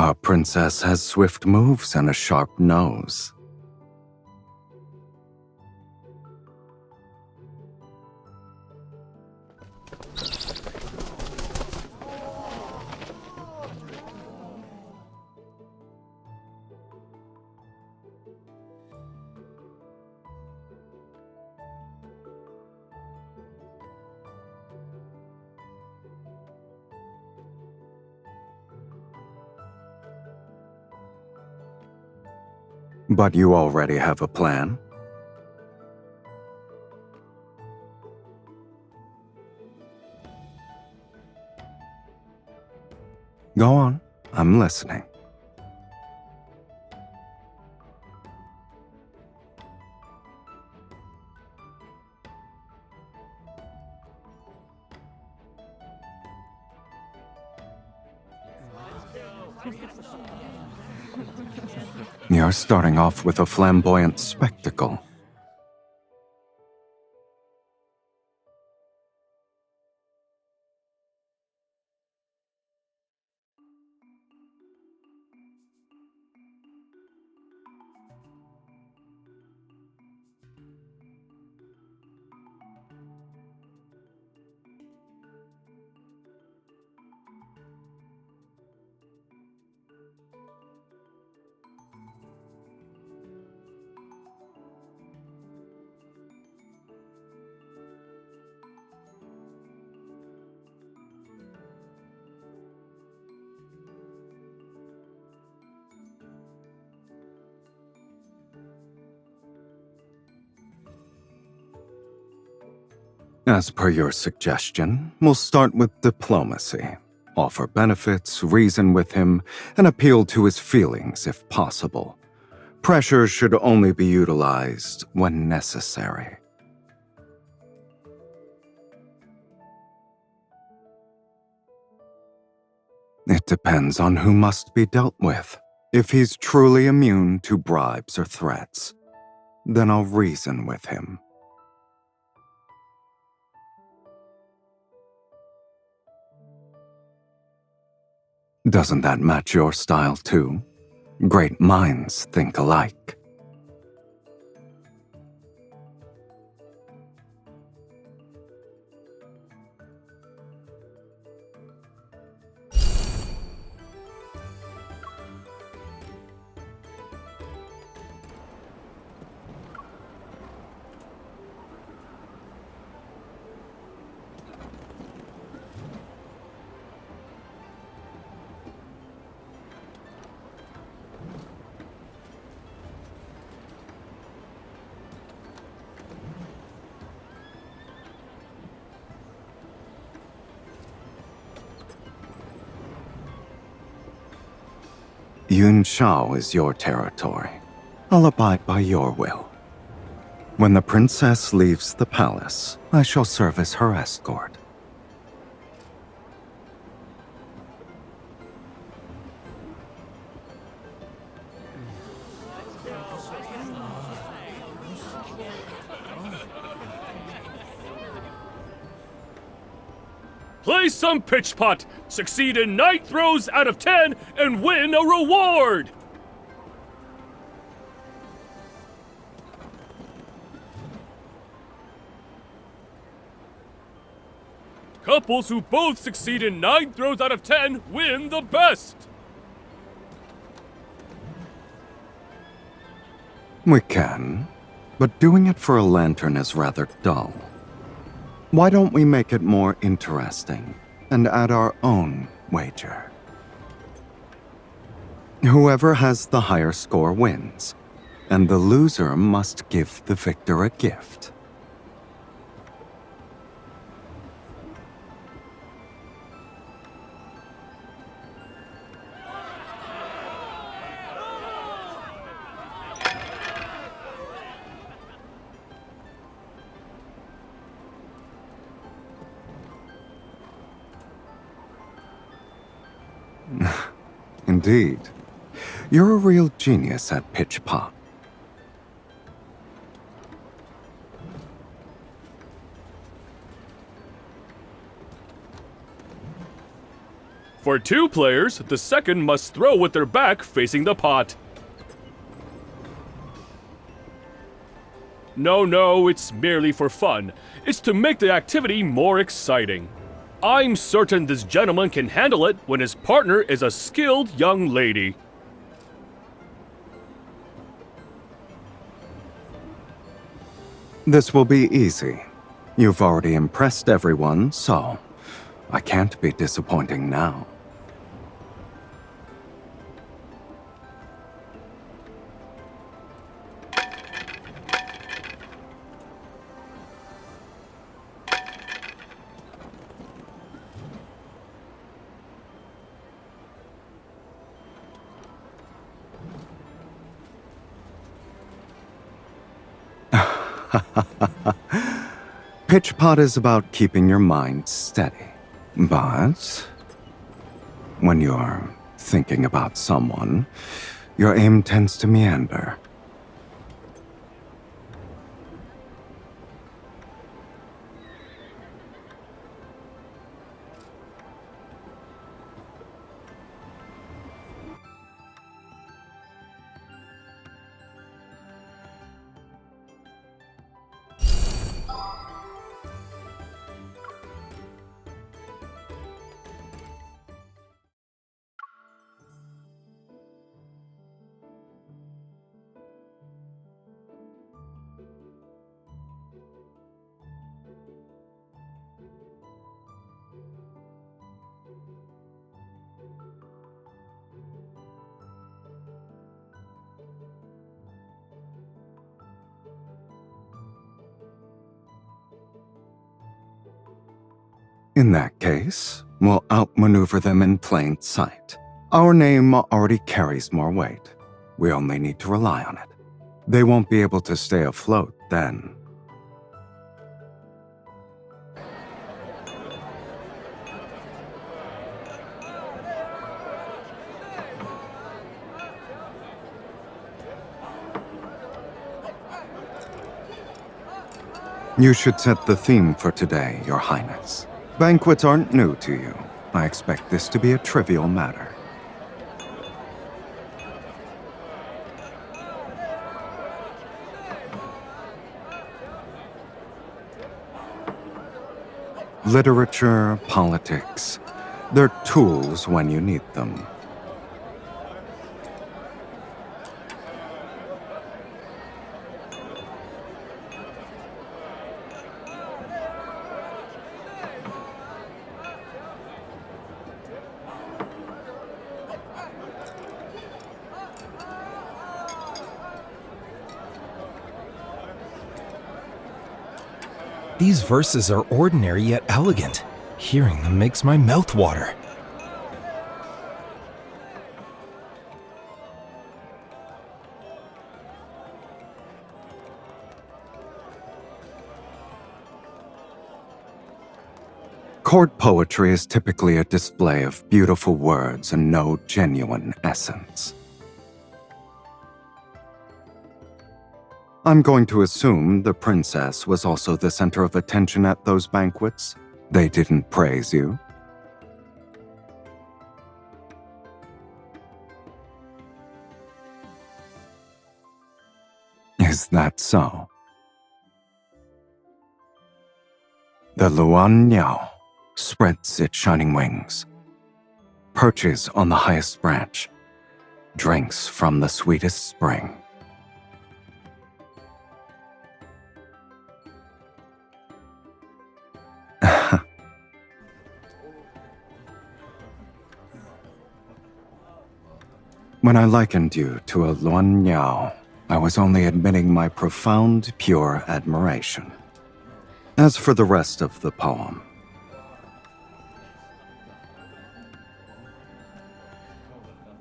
Our princess has swift moves and a sharp nose. But you already have a plan? Go on, I'm listening. You're starting off with a flamboyant spectacle. As per your suggestion, we'll start with diplomacy. Offer benefits, reason with him, and appeal to his feelings if possible. Pressure should only be utilized when necessary. It depends on who must be dealt with. If he's truly immune to bribes or threats, then I'll reason with him. Doesn't that match your style too? Great minds think alike. Yun Shao is your territory. I'll abide by your will. When the princess leaves the palace, I shall serve as her escort. Play some pitch pot, succeed in 9 throws out of 10, and win a reward! Couples who both succeed in 9 throws out of 10 win the best! We can, but doing it for a lantern is rather dull. Why don't we make it more interesting and add our own wager? Whoever has the higher score wins, and the loser must give the victor a gift. Indeed. You're a real genius at pitch pot. For 2 players, the second must throw with their back facing the pot. No, it's merely for fun. It's to make the activity more exciting. I'm certain this gentleman can handle it when his partner is a skilled young lady. This will be easy. You've already impressed everyone, so I can't be disappointing now. Pitch pot is about keeping your mind steady. But when you're thinking about someone, your aim tends to meander. In that case, we'll outmaneuver them in plain sight. Our name already carries more weight. We only need to rely on it. They won't be able to stay afloat then. You should set the theme for today, Your Highness. Banquets aren't new to you. I expect this to be a trivial matter. Literature, politics, they're tools when you need them. These verses are ordinary yet elegant. Hearing them makes my mouth water. Court poetry is typically a display of beautiful words and no genuine essence. I'm going to assume the princess was also the center of attention at those banquets. They didn't praise you. Is that so? The Luan Niao spreads its shining wings, perches on the highest branch, drinks from the sweetest spring. When I likened you to a Luan Niao, I was only admitting my profound, pure admiration. As for the rest of the poem,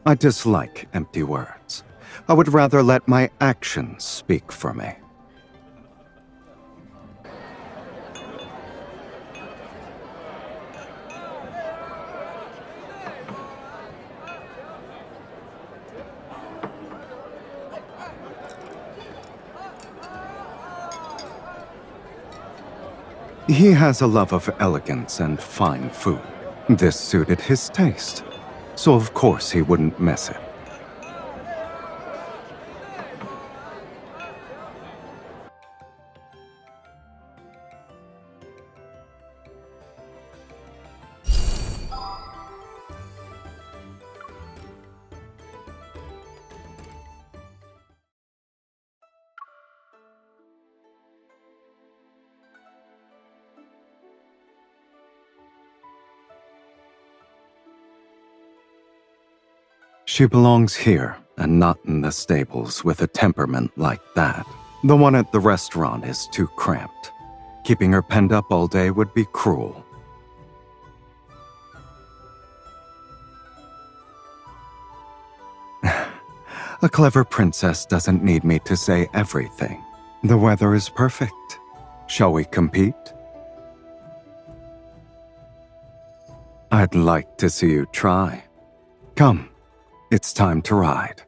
I dislike empty words. I would rather let my actions speak for me. He has a love of elegance and fine food. This suited his taste, so of course he wouldn't miss it. She belongs here and not in the stables with a temperament like that. The one at the restaurant is too cramped. Keeping her penned up all day would be cruel. A clever princess doesn't need me to say everything. The weather is perfect. Shall we compete? I'd like to see you try. Come. It's time to ride.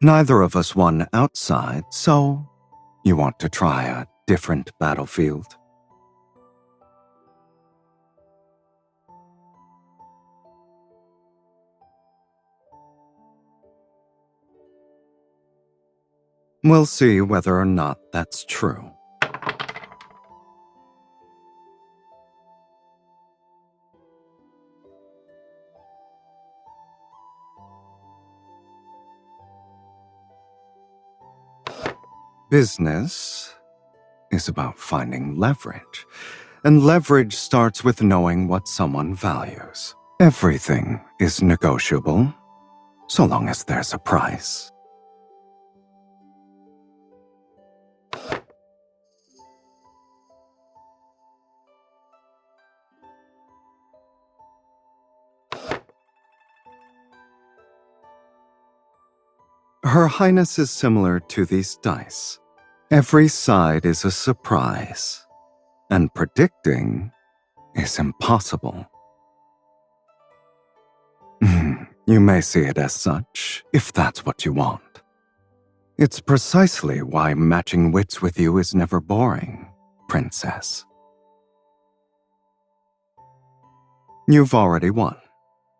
Neither of us won outside, so you want to try a different battlefield? We'll see whether or not that's true. Business is about finding leverage, and leverage starts with knowing what someone values. Everything is negotiable, so long as there's a price. Her Highness is similar to these dice. Every side is a surprise, and predicting is impossible. You may see it as such, if that's what you want. It's precisely why matching wits with you is never boring, Princess. You've already won.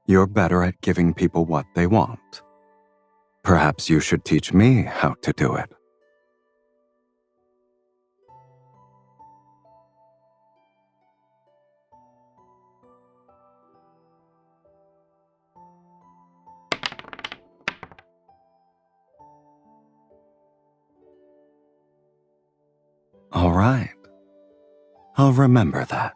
You're better at giving people what they want. Perhaps you should teach me how to do it. All right. I'll remember that.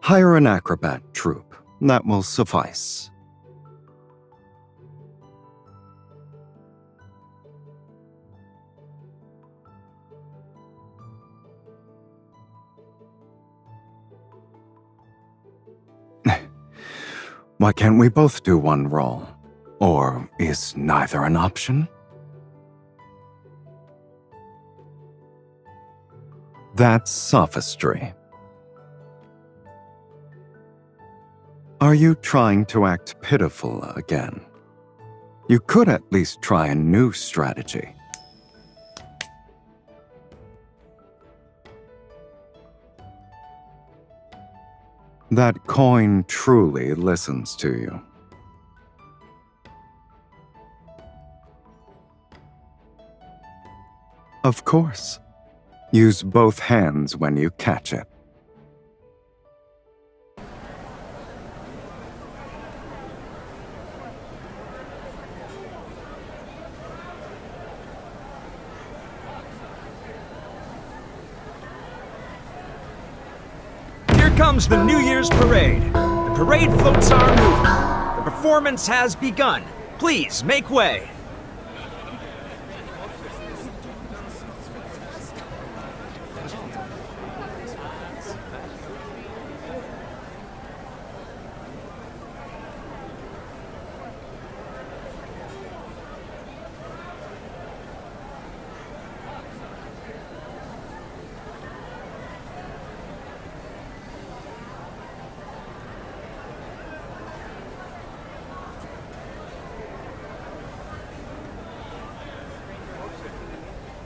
Hire an acrobat troupe. That will suffice. Why can't we both do one role? Or is neither an option? That's sophistry. Are you trying to act pitiful again? You could at least try a new strategy. That coin truly listens to you. Of course. Use both hands when you catch it. comes the New Year's Parade. The parade floats are moving. The performance has begun. Please make way.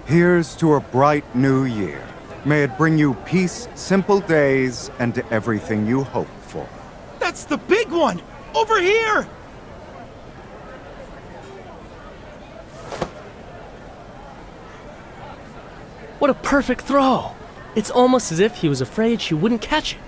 Here's to a bright new year. May it bring you peace, simple days, and everything you hope for. That's the big one! Over here! What a perfect throw! It's almost as if he was afraid she wouldn't catch it.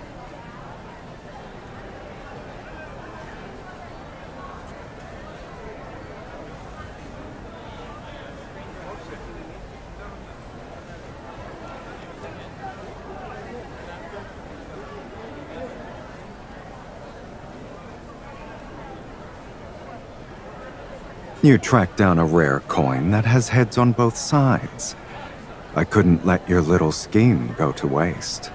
You tracked down a rare coin that has heads on both sides. I couldn't let your little scheme go to waste.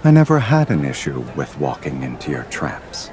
I never had an issue with walking into your traps.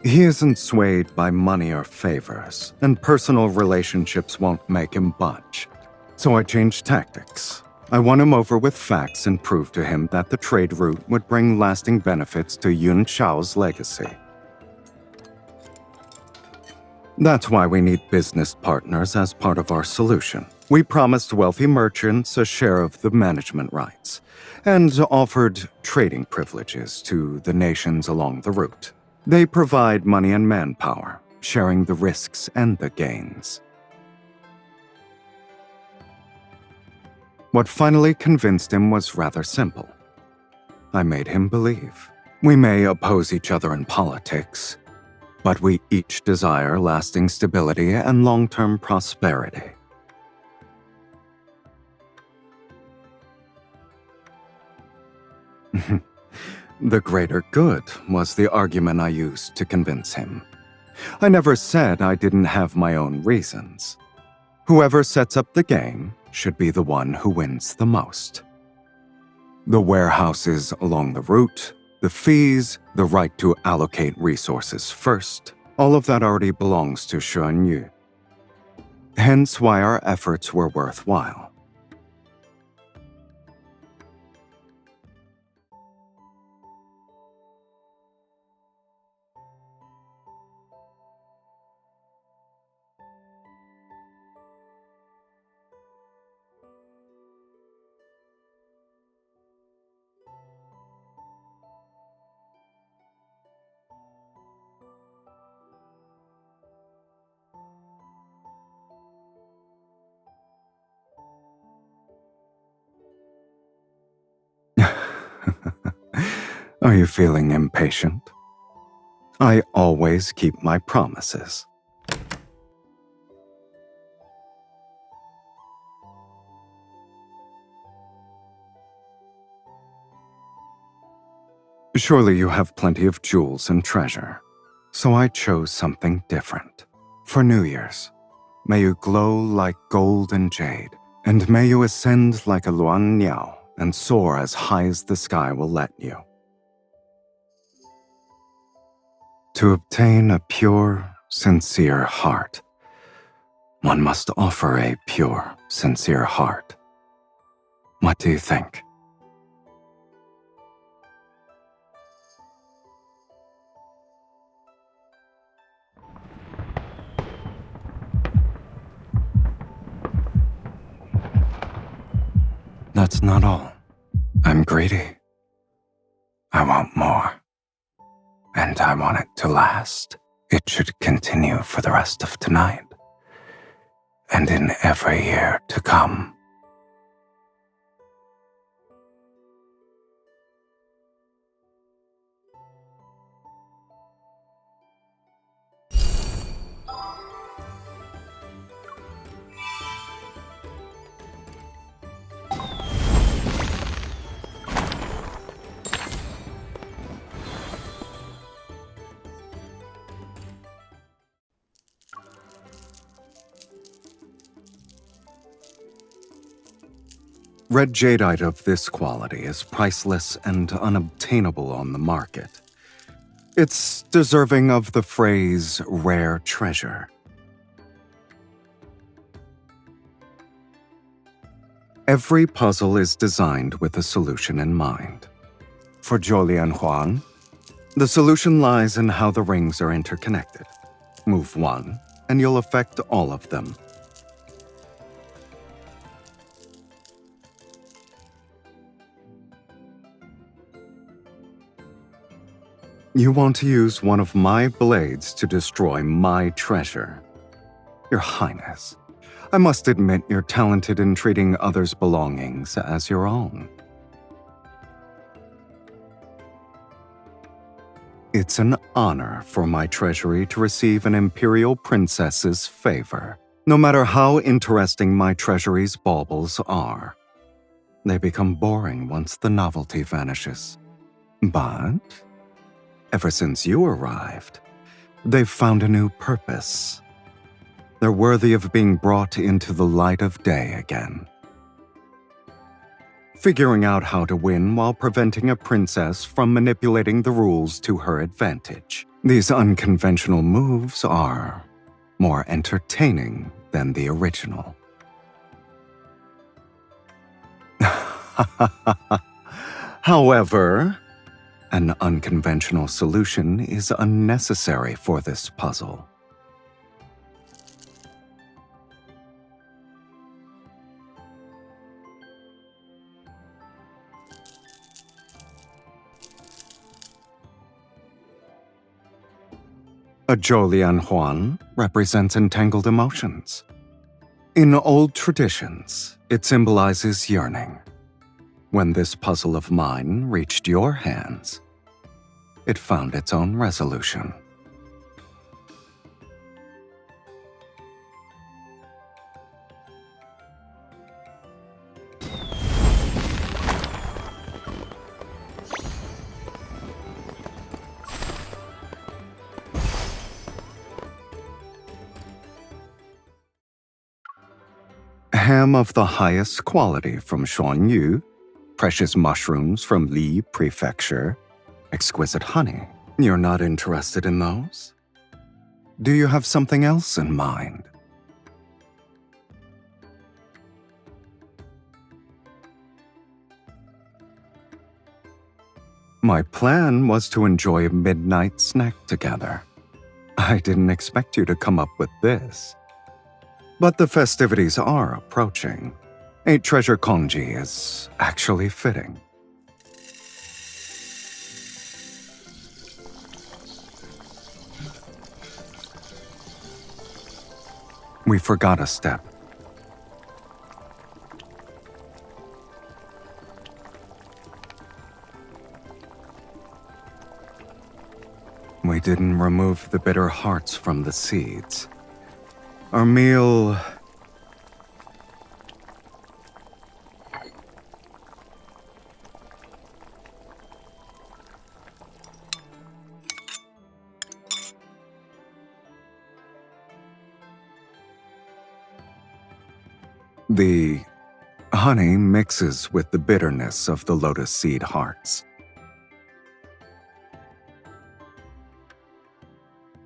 He isn't swayed by money or favors, and personal relationships won't make him budge. So I changed tactics. I won him over with facts and proved to him that the trade route would bring lasting benefits to Yun Chao's legacy. That's why we need business partners as part of our solution. We promised wealthy merchants a share of the management rights, and offered trading privileges to the nations along the route. They provide money and manpower, sharing the risks and the gains. What finally convinced him was rather simple. I made him believe. We may oppose each other in politics, but we each desire lasting stability and long-term prosperity. The greater good was the argument I used to convince him. I never said I didn't have my own reasons. Whoever sets up the game should be the one who wins the most. The warehouses along the route, the fees, the right to allocate resources first, all of that already belongs to Xuan Yu. Hence why our efforts were worthwhile. Are you feeling impatient? I always keep my promises. Surely you have plenty of jewels and treasure, so I chose something different. For New Year's, may you glow like gold and jade, And may you ascend like a Luan Niao and soar as high as the sky will let you. To obtain a pure, sincere heart, one must offer a pure, sincere heart. What do you think? That's not all. I'm greedy. I want more. And I want it to last. It should continue for the rest of tonight. And in every year to come. Red jadeite of this quality is priceless and unobtainable on the market. It's deserving of the phrase rare treasure. Every puzzle is designed with a solution in mind. For Zhou Huan, the solution lies in how the rings are interconnected. Move one, and you'll affect all of them. You want to use one of my blades to destroy my treasure. Your Highness, I must admit you're talented in treating others' belongings as your own. It's an honor for my treasury to receive an imperial princess's favor. No matter how interesting my treasury's baubles are, they become boring once the novelty vanishes. But ever since you arrived, they've found a new purpose. They're worthy of being brought into the light of day again. Figuring out how to win while preventing a princess from manipulating the rules to her advantage. These unconventional moves are more entertaining than the original. However, an unconventional solution is unnecessary for this puzzle. A Zhou Huan represents entangled emotions. In old traditions, it symbolizes yearning. When this puzzle of mine reached your hands, it found its own resolution. Ham of the highest quality from Xuanyu, precious mushrooms from Li Prefecture, exquisite honey. You're not interested in those? Do you have something else in mind? My plan was to enjoy a midnight snack together. I didn't expect you to come up with this. But the festivities are approaching. A treasure congee is actually fitting. We forgot a step. We didn't remove the bitter hearts from the seeds. Our meal... The honey mixes with the bitterness of the lotus seed hearts.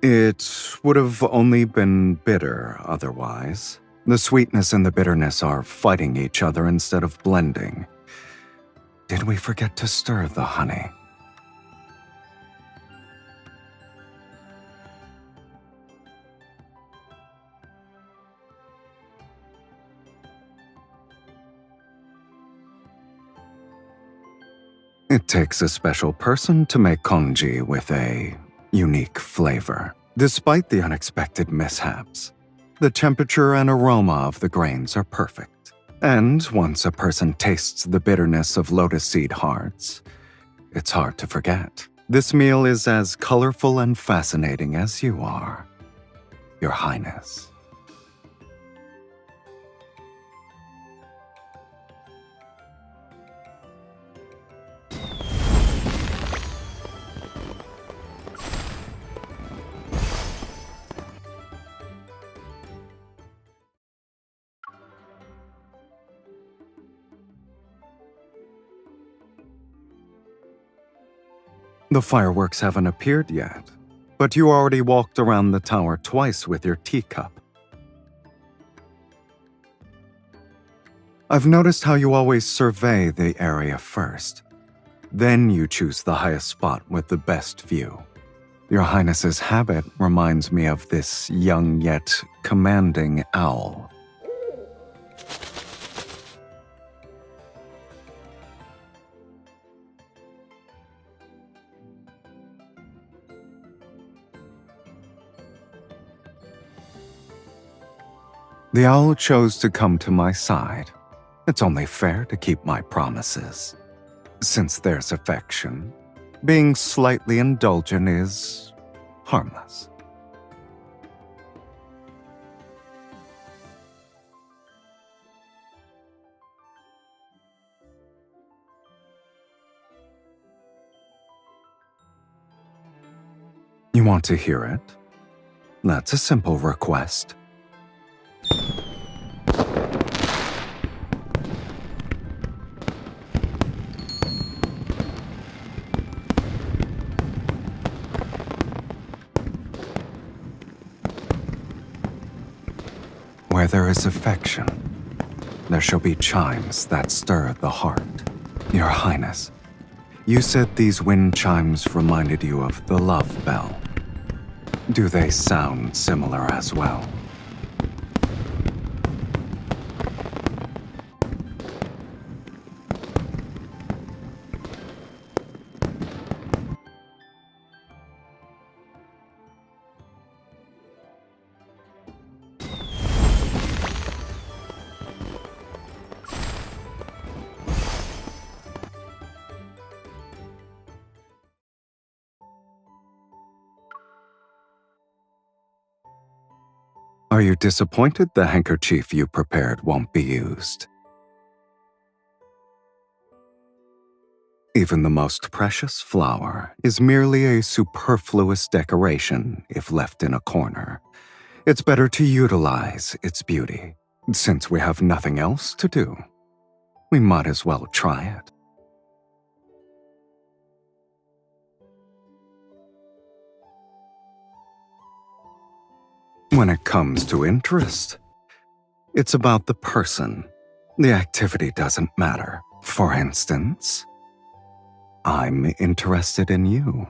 It would have only been bitter otherwise. The sweetness and the bitterness are fighting each other instead of blending. Did we forget to stir the honey? It takes a special person to make congee with a unique flavor. Despite the unexpected mishaps, the temperature and aroma of the grains are perfect. And once a person tastes the bitterness of lotus seed hearts, it's hard to forget. This meal is as colorful and fascinating as you are, Your Highness. The fireworks haven't appeared yet, but you already walked around the tower twice with your teacup. I've noticed how you always survey the area first. Then you choose the highest spot with the best view. Your Highness's habit reminds me of this young yet commanding owl. The owl chose to come to my side. It's only fair to keep my promises. Since there's affection, being slightly indulgent is harmless. You want to hear it? That's a simple request. Where there is affection, there shall be chimes that stir the heart. Your Highness, you said these wind chimes reminded you of the love bell. Do they sound similar as well? Are you disappointed the handkerchief you prepared won't be used? Even the most precious flower is merely a superfluous decoration if left in a corner. It's better to utilize its beauty. Since we have nothing else to do, we might as well try it. When it comes to interest, it's about the person. The activity doesn't matter. For instance, I'm interested in you,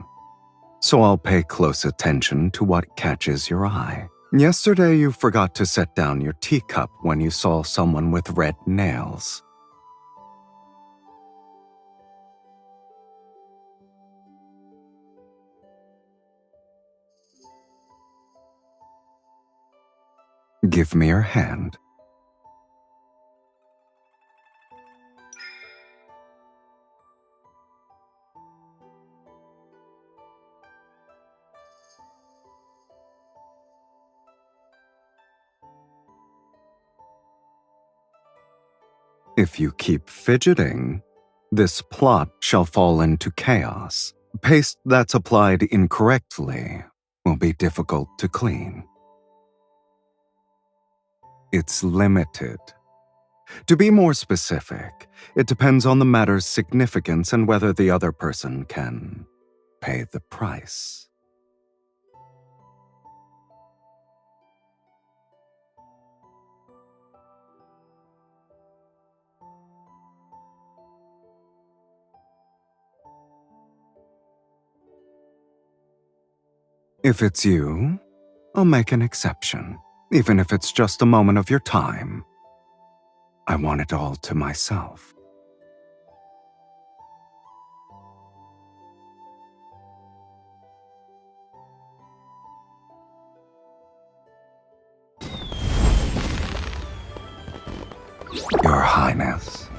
so I'll pay close attention to what catches your eye. Yesterday, you forgot to set down your teacup when you saw someone with red nails. Give me your hand. If you keep fidgeting, this plot shall fall into chaos. Paste that's applied incorrectly will be difficult to clean. It's limited. To be more specific, it depends on the matter's significance and whether the other person can pay the price. If it's you, I'll make an exception, even if it's just a moment of your time. I want it all to myself. Your Highness.